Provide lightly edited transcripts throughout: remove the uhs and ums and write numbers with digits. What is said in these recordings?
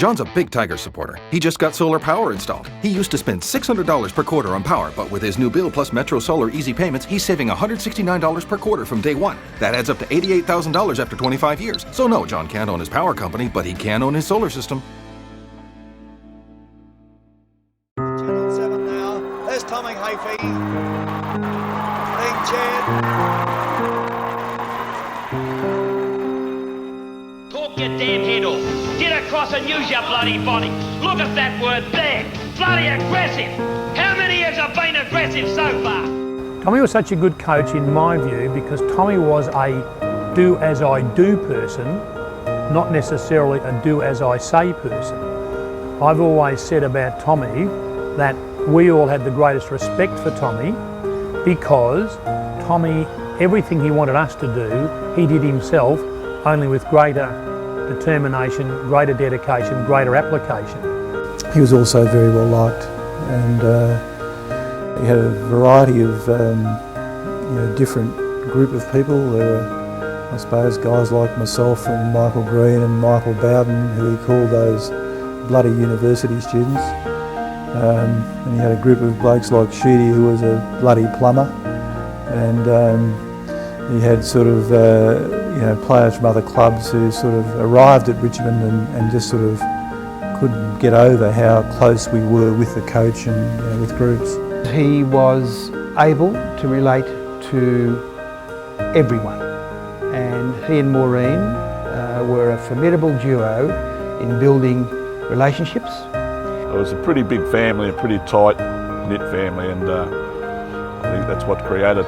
John's a big Tiger supporter. He just got solar power installed. He used to spend $600 per quarter on power, but with his new bill plus Metro Solar Easy Payments, he's saving $169 per quarter from day one. That adds up to $88,000 after 25 years. So no, John can't own his power company, but he can own his solar system. Channel 7 now. There's Tommy Hafey. Being chaired. Talk your damn head off. Get across and use your bloody body. Look at that word there. Bloody aggressive. How many years have been aggressive so far? Tommy was such a good coach in my view because Tommy was a do as I do person, not necessarily a do as I say person. I've always said about Tommy that we all had the greatest respect for Tommy because Tommy, everything he wanted us to do, he did himself, only with greater determination, greater dedication, greater application. He was also very well liked, and he had a variety of different group of people. There were, I suppose, guys like myself and Michael Green and Michael Bowden, who he called those bloody university students. And he had a group of blokes like Sheedy, who was a bloody plumber, and he had sort of players from other clubs who sort of arrived at Richmond and just sort of couldn't get over how close we were with the coach and with groups. He was able to relate to everyone, and he and Maureen were a formidable duo in building relationships. It was a pretty big family, a pretty tight-knit family, and I think that's what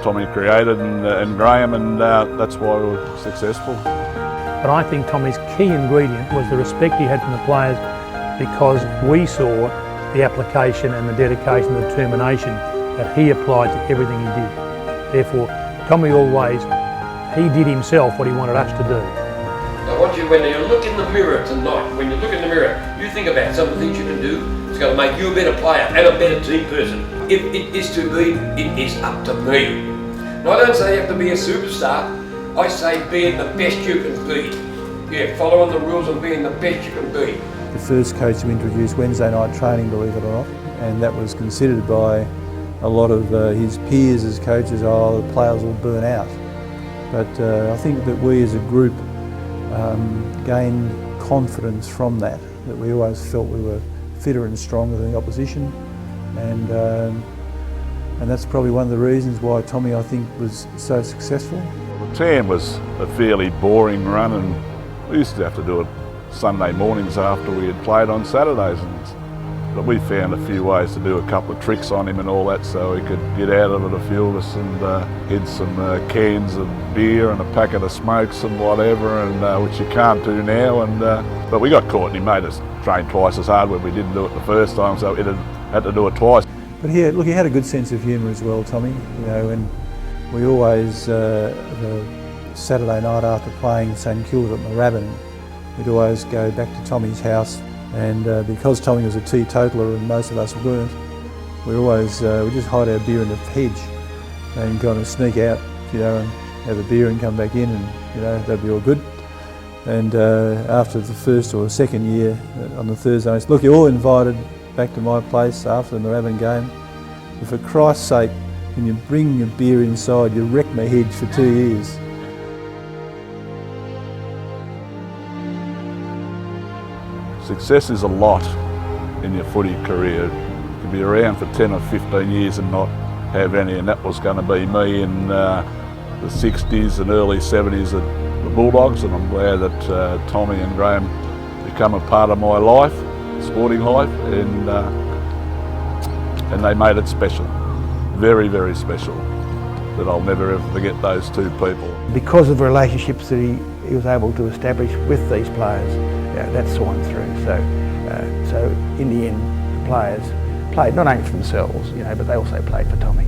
Tommy created, and Graham, and that's why we were successful. But I think Tommy's key ingredient was the respect he had from the players because we saw the application and the dedication and determination that he applied to everything he did. Therefore, Tommy always, he did himself what he wanted us to do. I want you, when you look in the mirror tonight, when you look in the mirror, you think about some of the things you can do. It's going to make you a better player and a better team person. If it is to be, it is up to me. Now, I don't say you have to be a superstar. I say being the best you can be. Yeah, following the rules and being the best you can be. The first coach to introduce Wednesday night training, believe it or not, and that was considered by a lot of his peers as coaches, the players will burn out. But I think that we as a group gained confidence from that we always felt we were fitter and stronger than the opposition, and that's probably one of the reasons why Tommy, I think, was so successful. The team was a fairly boring run, and we used to have to do it Sunday mornings after we had played on Saturdays, but we found a few ways to do a couple of tricks on him and all that so he could get out of it, a few of us, and hid some cans of beer and a packet of smokes and whatever, and which you can't do now, but we got caught and he made us train twice as hard when we didn't do it the first time, so we had to do it twice. But he had a good sense of humour as well, Tommy, and we always, the Saturday night after playing St Kilda at Moorabbin, we'd always go back to Tommy's house, and because Tommy was a teetotaler and most of us weren't, we just hide our beer in the hedge and kind of sneak out, and have a beer and come back in, and that'd be all good. And after the first or second year, on the Thursday nights, look, you're all invited back to my place after the Moorabbin game. But for Christ's sake, when you bring your beer inside, you wreck my hedge for 2 years. Success is a lot in your footy career. You can be around for 10 or 15 years and not have any, and that was going to be me in the 60s and early 70s at the Bulldogs, and I'm glad that Tommy and Graham become a part of my life, sporting life, and they made it special. Very, very special. That I'll never ever forget those two people. Because of the relationships that he was able to establish with these players, that saw him through. So in the end, the players played not only for themselves, but they also played for Tommy.